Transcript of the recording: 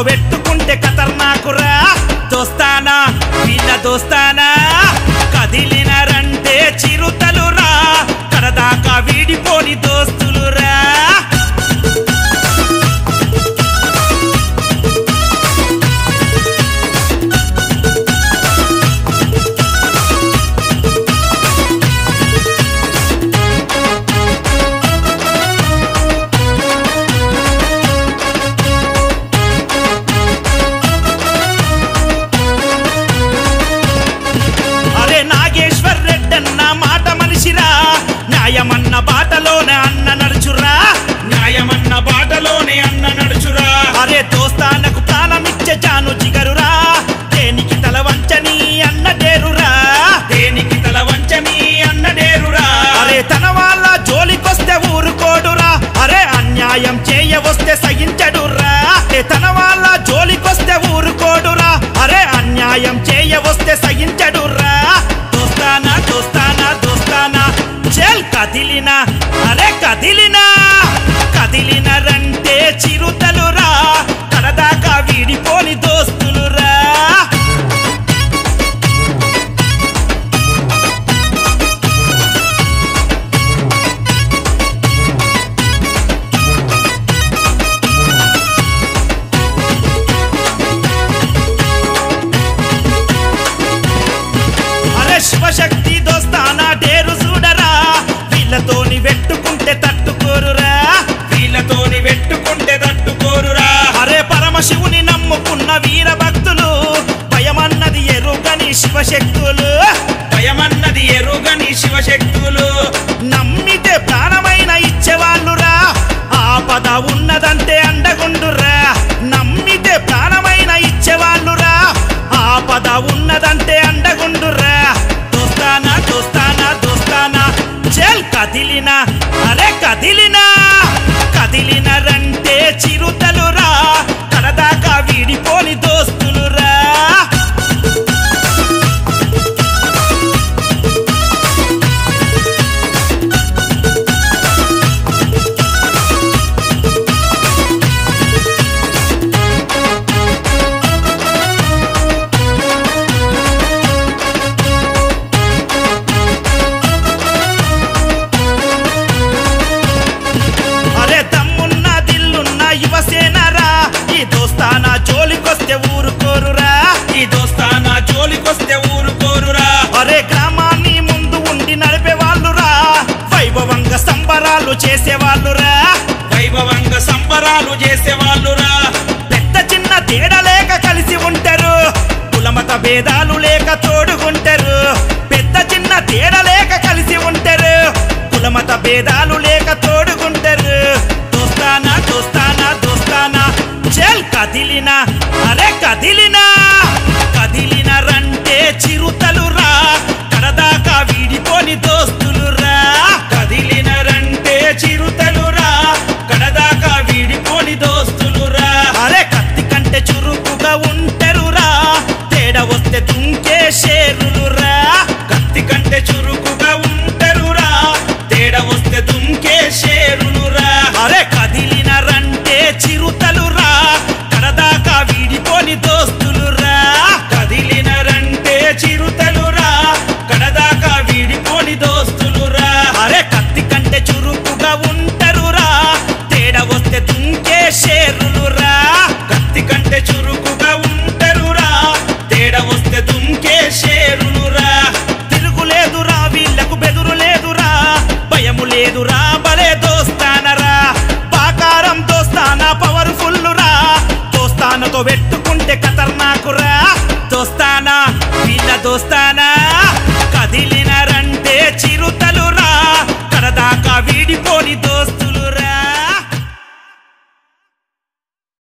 పెట్టుకుంటే ఖతర్నాకురా దోస్తానా వీళ్ళ దోస్తానా కదిలినరంటే చిరుతలురా కడదాకా వీడిపోని దోస్తులురా న్యాయమన్న బాటలోనే అన్న నడుచురా న్యాయమన్న బాటలోనే అన్న నడుచురా అరే దోస్తానకు ప్రాణమిచ్చే జాను జిగరురా దేనికి తల వంచని అన్న డేరురా దేనికి తల వంచని అన్న డేరురా అరే తన వాళ్ళ జోలికొస్తే ఊరుకోడురా అరే అన్యాయం చేయవస్తే సహించడురా తన వాళ్ళ జోలికొస్తే ఊరుకోడురా అరే అన్యాయం చేయవస్తే సహించడురా దోస్తానా దోస్తానా దోస్తానా చెల్ కదిలినా అరే కదిలినా కదిలినరంటే చిరుతలురా కడదాకా వీడిపోని దోస్తులురా అరే శివశక్తి దోస్తానా డేరు చూడరా వీళ్ళతోని వెట్టుకుంటే తట్టుకోరురా వీళ్ళతోని వెట్టుకుంటే తట్టుకోరురా అరే పరమశివుని నమ్ముకున్న వీర భక్తులు భయమన్నది ఎరుగని శివశక్తులు భయమన్నది ఎరుగని శివశక్తులు నమ్మితే ప్రాణమైన ఇచ్చేవాళ్ళురా ఆపద ఉన్నదంటే అండగుండురా నమ్మితే ప్రాణమైన ఇచ్చేవాళ్ళురా ఆపద ఉన్నదంటే అండగుండురా దోస్తానా దోస్తానా దోస్తానా చెల్ కదిలినా అరే కదిలినా కదిలినరంటే చిరుతలురా కడదాకా వీడిపోని దోస్తులురా యువసేనరా ఈ దోస్తానా జోలికొస్తే ఊరుకోరురా ఈ దోస్తానా జోలికొస్తే ఊరుకోరురా అరే గ్రామాన్ని ముందు ఉండి నడిపే వాళ్ళురా వైభవంగా సంబరాలు చేసేవాళ్ళురా వైభవంగా సంబరాలు చేసేవాళ్ళురా పెద్ద చిన్న తేడా లేక కలిసి ఉంటారు కులమత భేదాలు లేక తోడుకుంటారు పెద్ద చిన్న తేడా లేక కలిసి ఉంటారు కులమత భేదాలు లేక తోడుకుంటారు దోస్తానా దోస్తానా దోస్తానా చెల్ కదిలినా అరే కదిలినా కదిలినరంటే చిరుతలురా కడదాకా వీడిపోని దోస్తులురా కదిలినరంటే చిరుతలురా కడదాకా వీడిపోని దోస్తులురా అరే కత్తి కంటే చురుకుగా ఉంటారురా తేడా వస్తే దుంకే షేరులురా కత్తి కంటే చురుకుగా ఉంటారురా తేడా వస్తే దుంకే షేరులురా అరే కదిలినరంటే చిరుతలురా కడదాకా వీడిపోని దోస్తులురా కదిలినరంటే చిరుతలురా కడదాకా వీడిపోని దోస్తులురా అరే కత్తి కంటే చురుకుగా ఉంటారురా తేడా వస్తే దుంకే షేరులురా కత్తి కంటే చురుకుగా ఉంటారురా తేడా వస్తే దుంకే షేరులురా తిరుగులేదురా వీళ్ళకు బెదురు లేదురా భయము లేదురా బలే దోస్తానరా పాకారం దోస్తానా పవర్ఫుల్లురా దోస్తానతో పెట్టుకుంటే ఖతర్నాకురా దోస్తానా వీళ్ళ దోస్తానా